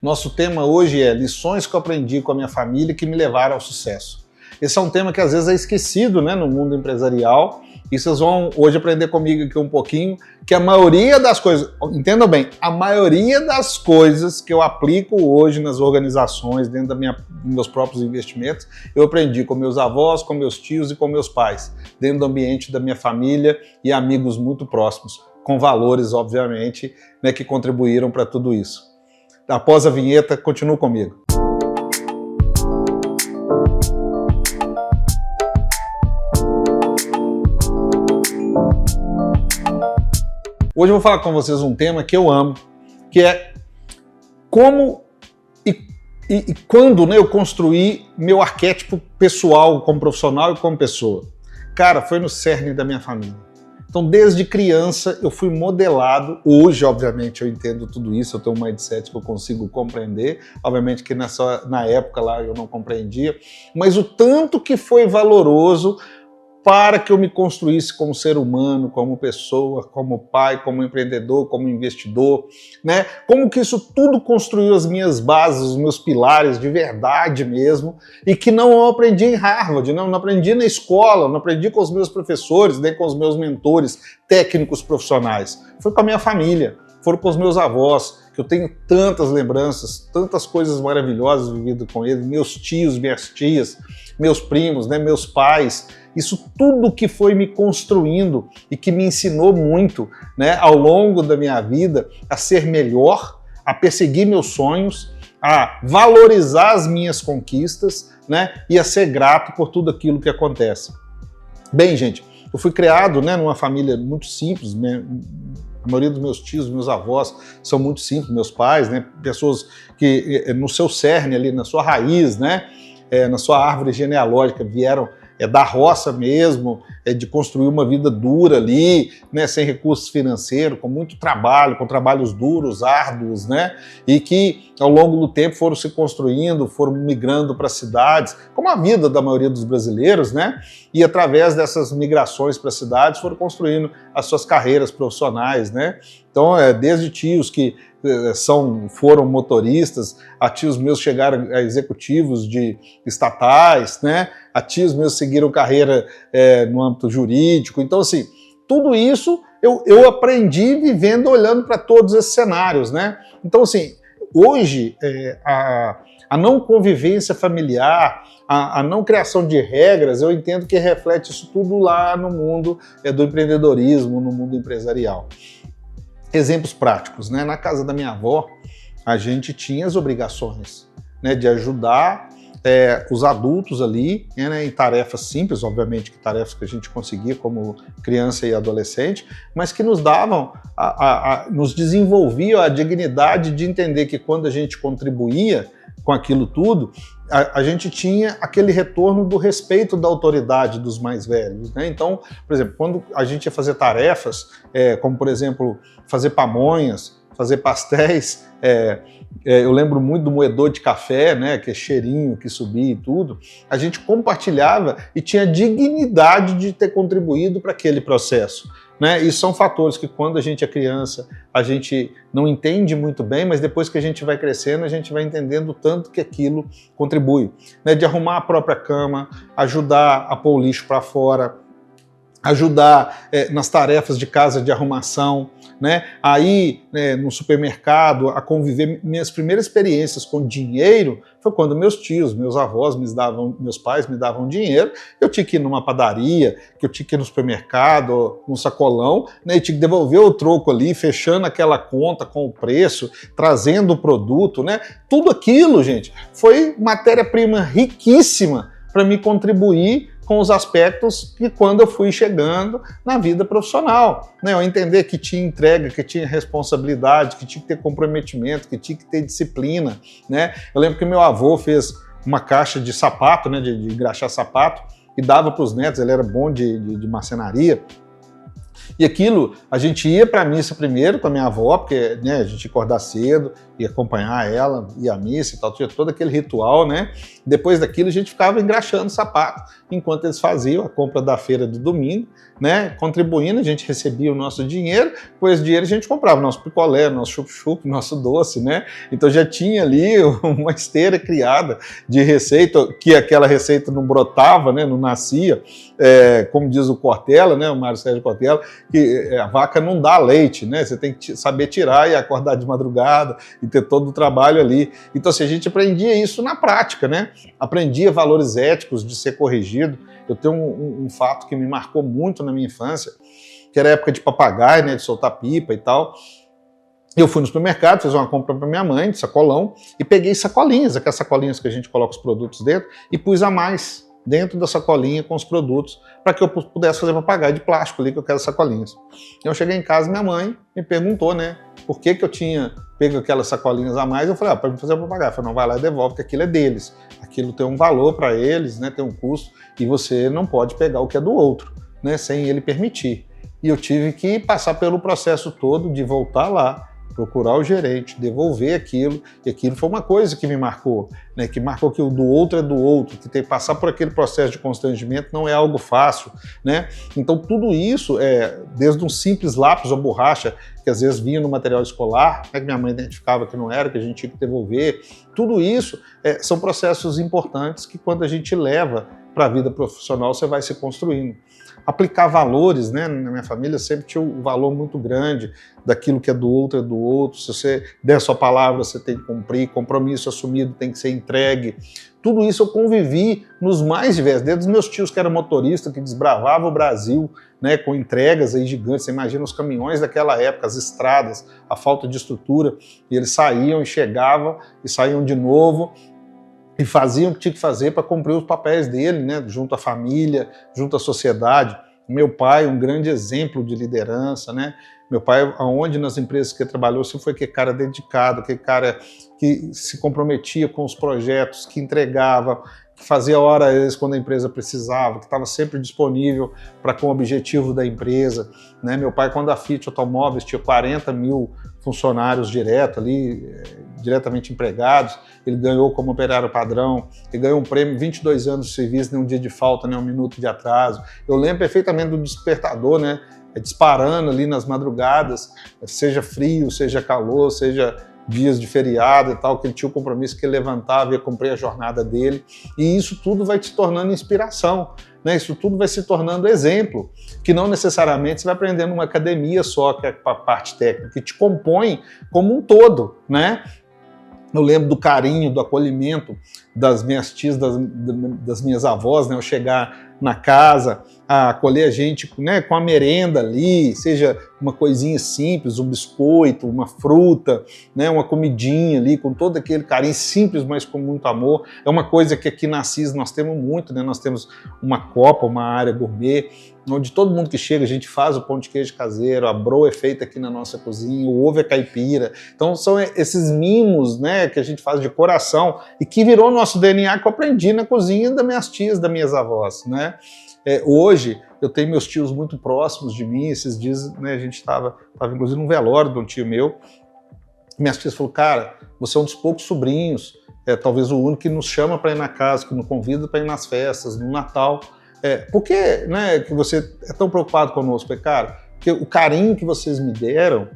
Nosso tema hoje é lições que eu aprendi com a minha família que me levaram ao sucesso. Esse é um tema que às vezes é esquecido, né, no mundo empresarial, e vocês vão hoje aprender comigo aqui um pouquinho, que a maioria das coisas, entendam bem, a maioria das coisas que eu aplico hoje nas organizações, dentro dos meus próprios investimentos, eu aprendi com meus avós, com meus tios e com meus pais, dentro do ambiente da minha família e amigos muito próximos, com valores, obviamente, né, que contribuíram para tudo isso. Após a vinheta, continua comigo. Hoje eu vou falar com vocês um tema que eu amo, que é como e quando, né, eu construí meu arquétipo pessoal como profissional e como pessoa. Cara, foi no cerne da minha família. Então, desde criança, eu fui modelado. Hoje, obviamente, eu entendo tudo isso, eu tenho um mindset que eu consigo compreender. Obviamente que na época lá eu não compreendia, mas o tanto que foi valoroso para que eu me construísse como ser humano, como pessoa, como pai, como empreendedor, como investidor, né? Como que isso tudo construiu as minhas bases, os meus pilares de verdade mesmo, e que não eu aprendi em Harvard, não aprendi na escola, não aprendi com os meus professores, nem com os meus mentores técnicos profissionais. Foi com a minha família, foram com os meus avós, que eu tenho tantas lembranças, tantas coisas maravilhosas vividas com eles, meus tios, minhas tias, meus primos, né, meus pais. Isso tudo que foi me construindo e que me ensinou muito, né, ao longo da minha vida a ser melhor, a perseguir meus sonhos, a valorizar as minhas conquistas, né, e a ser grato por tudo aquilo que acontece. Bem, gente, eu fui criado, né, numa família muito simples, né, a maioria dos meus tios, meus avós são muito simples, meus pais, né, pessoas que no seu cerne ali, na sua raiz, né, na sua árvore genealógica vieram da roça mesmo, de construir uma vida dura ali, né, sem recursos financeiros, com muito trabalho, com trabalhos duros, árduos, né, e que ao longo do tempo foram se construindo, foram migrando para cidades, como a vida da maioria dos brasileiros, né, e através dessas migrações para cidades foram construindo as suas carreiras profissionais, né. Então, desde tios que foram motoristas, a tios meus chegaram a executivos de estatais, né? A tios meus seguiram carreira no âmbito jurídico. Então, assim, tudo isso eu aprendi vivendo, olhando para todos esses cenários, né? Então, assim, hoje a não convivência familiar, a não criação de regras, eu entendo que reflete isso tudo lá no mundo do empreendedorismo, no mundo empresarial. Exemplos práticos, né? Na casa da minha avó, a gente tinha as obrigações, né, de ajudar os adultos ali, né, em tarefas simples, obviamente que tarefas que a gente conseguia como criança e adolescente, mas que nos davam, nos desenvolviam a dignidade de entender que quando a gente contribuía com aquilo tudo, a gente tinha aquele retorno do respeito da autoridade dos mais velhos, né? Então, por exemplo, quando a gente ia fazer tarefas, como por exemplo, fazer pamonhas, fazer pastéis, eu lembro muito do moedor de café, né, que é cheirinho que subia e tudo, a gente compartilhava e tinha dignidade de ter contribuído para aquele processo. Né? E são fatores que quando a gente é criança, a gente não entende muito bem, mas depois que a gente vai crescendo, a gente vai entendendo o tanto que aquilo contribui. Né? De arrumar a própria cama, ajudar a pôr o lixo para fora, ajudar nas tarefas de casa de arrumação, né? Aí no supermercado a conviver. Minhas primeiras experiências com dinheiro foi quando meus tios, meus avós, meus pais me davam dinheiro, eu tinha que ir numa padaria, que eu tinha que ir no supermercado, num sacolão, né? E tinha que devolver o troco ali, fechando aquela conta com o preço, trazendo o produto, né? Tudo aquilo, gente, foi matéria-prima riquíssima para me contribuir com os aspectos que quando eu fui chegando na vida profissional, né? Eu entender que tinha entrega, que tinha responsabilidade, que tinha que ter comprometimento, que tinha que ter disciplina, né? Eu lembro que meu avô fez uma caixa de sapato, né, de engraxar sapato, e dava para os netos, ele era bom de marcenaria, E aquilo, a gente ia para a missa primeiro com a minha avó, porque né, a gente ia acordar cedo, ia acompanhar ela, ia à missa e tal, tinha todo aquele ritual, né? Depois daquilo a gente ficava engraxando sapato, enquanto eles faziam a compra da feira do domingo, né? Contribuindo, a gente recebia o nosso dinheiro, com esse dinheiro a gente comprava nosso picolé, nosso chup-chup, nosso doce, né? Então já tinha ali uma esteira criada de receita, que aquela receita não brotava, né? Não nascia, como diz o Cortella, né? O Mário Sérgio Cortella, que a vaca não dá leite, né? Você tem que saber tirar e acordar de madrugada e ter todo o trabalho ali. Então, assim, a gente aprendia isso na prática, né? Aprendia valores éticos de ser corrigido. Eu tenho um fato que me marcou muito na minha infância, que era a época de papagaio, né? De soltar pipa e tal. Eu fui no supermercado, fiz uma compra para minha mãe, de sacolão, e peguei sacolinhas, aquelas sacolinhas que a gente coloca os produtos dentro, e pus a mais dentro da sacolinha com os produtos, para que eu pudesse fazer papagaio de plástico ali, que eu quero sacolinhas. Eu cheguei em casa, minha mãe me perguntou, né, por que eu tinha pego aquelas sacolinhas a mais. Eu falei, para fazer papagaio. Eu falei, não, vai lá e devolve, que aquilo é deles. Aquilo tem um valor para eles, né, tem um custo, e você não pode pegar o que é do outro, né, sem ele permitir. E eu tive que passar pelo processo todo de voltar lá, procurar o gerente, devolver aquilo, e aquilo foi uma coisa que me marcou, né? Que marcou que o do outro é do outro, que tem que passar por aquele processo de constrangimento não é algo fácil, né? Então tudo isso, desde um simples lápis ou borracha, que às vezes vinha no material escolar, né, que minha mãe identificava que não era, que a gente tinha que devolver, tudo isso são processos importantes que quando a gente leva para a vida profissional você vai se construindo. Aplicar valores, né? Na minha família sempre tinha um valor muito grande daquilo que é do outro, Se você der a sua palavra, você tem que cumprir, compromisso assumido tem que ser entregue. Tudo isso eu convivi nos mais diversos, desde os meus tios que eram motoristas, que desbravavam o Brasil, né, com entregas aí gigantes. Você imagina os caminhões daquela época, as estradas, a falta de estrutura, e eles saíam e chegavam e saíam de novo, e faziam o que tinha que fazer para cumprir os papéis dele, né, junto à família, junto à sociedade. Meu pai, um grande exemplo de liderança, né? Meu pai, aonde nas empresas que ele trabalhou, sempre foi aquele cara dedicado, aquele cara que se comprometia com os projetos, que entregava, que fazia hora extra quando a empresa precisava, que estava sempre disponível com o objetivo da empresa, né? Meu pai, quando a Fiat Automóveis tinha 40 mil funcionários direto ali, diretamente empregados, ele ganhou como operário padrão, ele ganhou um prêmio, 22 anos de serviço, nem um dia de falta, nem um minuto de atraso. Eu lembro perfeitamente do despertador, né, disparando ali nas madrugadas, seja frio, seja calor, seja dias de feriado e tal, que ele tinha o compromisso que ele levantava e ia cumprir a jornada dele, e isso tudo vai te tornando inspiração, né? Isso tudo vai se tornando exemplo, que não necessariamente você vai aprender numa academia só, que é a parte técnica, que te compõe como um todo, né? Eu lembro do carinho, do acolhimento das minhas tias, das minhas avós, né? Eu chegar na casa, a acolher a gente, né, com a merenda ali, seja uma coisinha simples, um biscoito, uma fruta, né, uma comidinha ali, com todo aquele carinho simples, mas com muito amor. É uma coisa que aqui na Assis nós temos muito, né? Nós temos uma copa, uma área gourmet, onde todo mundo que chega, a gente faz o pão de queijo caseiro, a broa é feita aqui na nossa cozinha, o ovo é caipira. Então são esses mimos, né, que a gente faz de coração e que virou nosso DNA, que eu aprendi na cozinha das minhas tias, das minhas avós, né? Hoje eu tenho meus tios muito próximos de mim. Esses dias, né, a gente estava inclusive num velório de um tio meu. Minhas tias falaram, cara, você é um dos poucos sobrinhos, talvez o único que nos chama para ir na casa, que nos convida para ir nas festas, no Natal. Por que, né, que você é tão preocupado conosco? Falei, cara, porque o carinho que vocês me deram,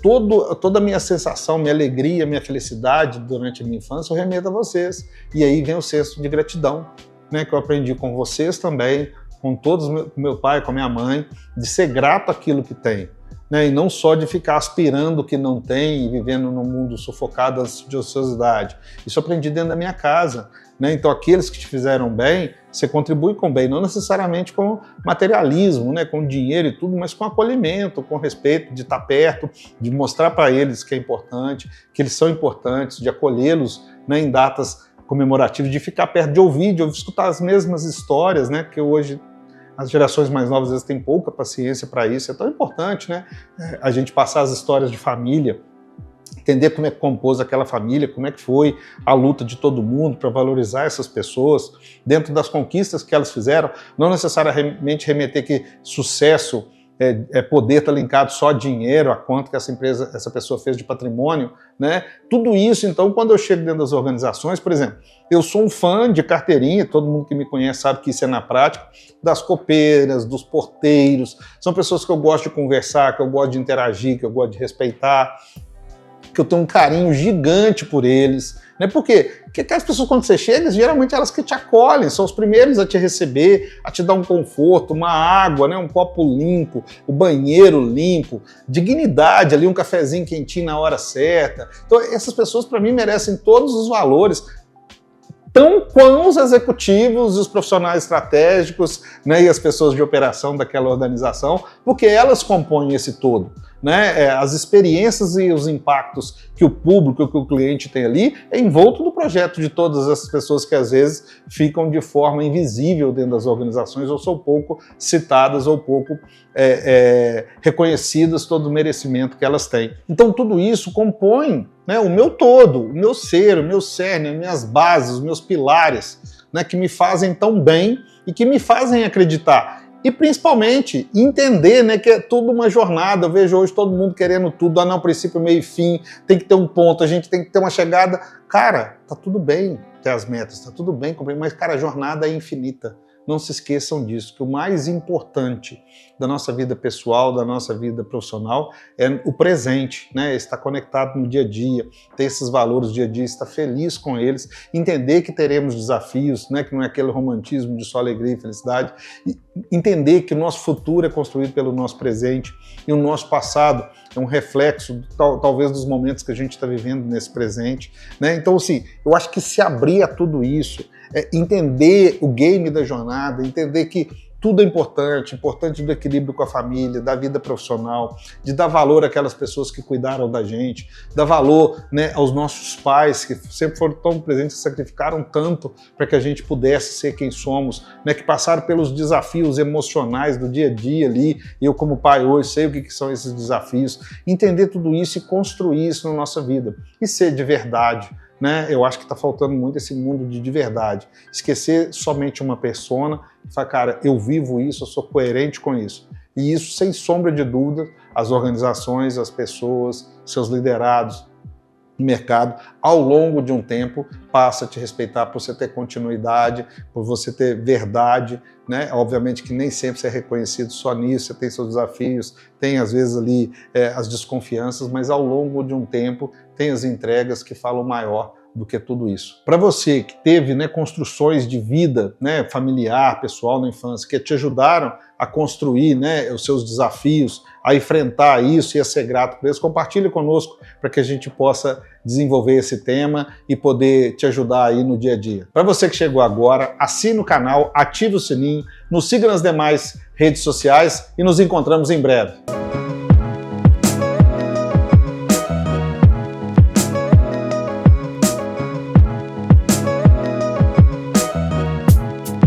toda a minha sensação, minha alegria, minha felicidade durante a minha infância, eu remeto a vocês. E aí vem o senso de gratidão, né, que eu aprendi com vocês também, com todos, com meu pai, com a minha mãe, de ser grato àquilo que tem, né, e não só de ficar aspirando o que não tem e vivendo num mundo sufocado de ociosidade. Isso eu aprendi dentro da minha casa, né? Então aqueles que te fizeram bem, você contribui com bem, não necessariamente com materialismo, né, com dinheiro e tudo, mas com acolhimento, com respeito, de estar perto, de mostrar para eles que é importante, que eles são importantes, de acolhê-los, né, em datas comemorativas, de ficar perto, de ouvir escutar as mesmas histórias, né, que hoje as gerações mais novas às vezes têm pouca paciência para isso. É tão importante, né, a gente passar as histórias de família, entender como é que compôs aquela família, como é que foi a luta de todo mundo para valorizar essas pessoas, dentro das conquistas que elas fizeram, não necessariamente remeter que sucesso poder está linkado só a dinheiro, a quanto que essa pessoa fez de patrimônio, né? Tudo isso, então, quando eu chego dentro das organizações, por exemplo, eu sou um fã de carteirinha, todo mundo que me conhece sabe que isso é na prática, das copeiras, dos porteiros, são pessoas que eu gosto de conversar, que eu gosto de interagir, que eu gosto de respeitar, que eu tenho um carinho gigante por eles, né? Por quê? Porque aquelas pessoas, quando você chega, geralmente elas que te acolhem, são os primeiros a te receber, a te dar um conforto, uma água, né? Um copo limpo, o banheiro limpo, dignidade ali, um cafezinho quentinho na hora certa. Então essas pessoas, para mim, merecem todos os valores, tão quanto os executivos, os profissionais estratégicos, né, e as pessoas de operação daquela organização, porque elas compõem esse todo. Né? As experiências e os impactos que o público, que o cliente tem ali, é envolto no projeto de todas essas pessoas que às vezes ficam de forma invisível dentro das organizações ou são pouco citadas ou pouco reconhecidas todo o merecimento que elas têm. Então tudo isso compõe, né, o meu todo, o meu ser, o meu cerne, as minhas bases, os meus pilares, né, que me fazem tão bem e que me fazem acreditar. E principalmente entender, né, que é tudo uma jornada. Eu vejo hoje todo mundo querendo tudo, não, princípio, meio e fim, tem que ter um ponto, a gente tem que ter uma chegada. Cara, tá tudo bem ter as metas, tá tudo bem, mas cara, a jornada é infinita. Não se esqueçam disso, que o mais importante da nossa vida pessoal, da nossa vida profissional, é o presente, né? Estar conectado no dia a dia, ter esses valores do dia a dia, estar feliz com eles, entender que teremos desafios, né? Que não é aquele romantismo de só alegria e felicidade, e entender que o nosso futuro é construído pelo nosso presente e o nosso passado é um reflexo, talvez, dos momentos que a gente está vivendo nesse presente, né? Então, assim, eu acho que se abrir a tudo isso, entender o game da jornada, entender que tudo é importante do equilíbrio com a família, da vida profissional, de dar valor àquelas pessoas que cuidaram da gente, dar valor, né, aos nossos pais, que sempre foram tão presentes, que sacrificaram tanto para que a gente pudesse ser quem somos, né, que passaram pelos desafios emocionais do dia a dia ali, eu como pai hoje sei o que são esses desafios, entender tudo isso e construir isso na nossa vida, e ser de verdade. Né? Eu acho que está faltando muito esse mundo de verdade. Esquecer somente uma persona e falar, cara, eu vivo isso, eu sou coerente com isso. E isso, sem sombra de dúvida, as organizações, as pessoas, seus liderados, o mercado, ao longo de um tempo, passa a te respeitar por você ter continuidade, por você ter verdade, né? Obviamente que nem sempre você é reconhecido só nisso, você tem seus desafios, tem às vezes ali as desconfianças, mas ao longo de um tempo tem as entregas que falam maior do que tudo isso. Para você que teve, né, construções de vida, né, familiar, pessoal na infância, que te ajudaram a construir, né, os seus desafios, a enfrentar isso e a ser grato por isso, compartilhe conosco para que a gente possa desenvolver esse tema e poder te ajudar aí no dia a dia. Para você que chegou agora, assine o canal, ative o sininho, nos siga nas demais redes sociais e nos encontramos em breve.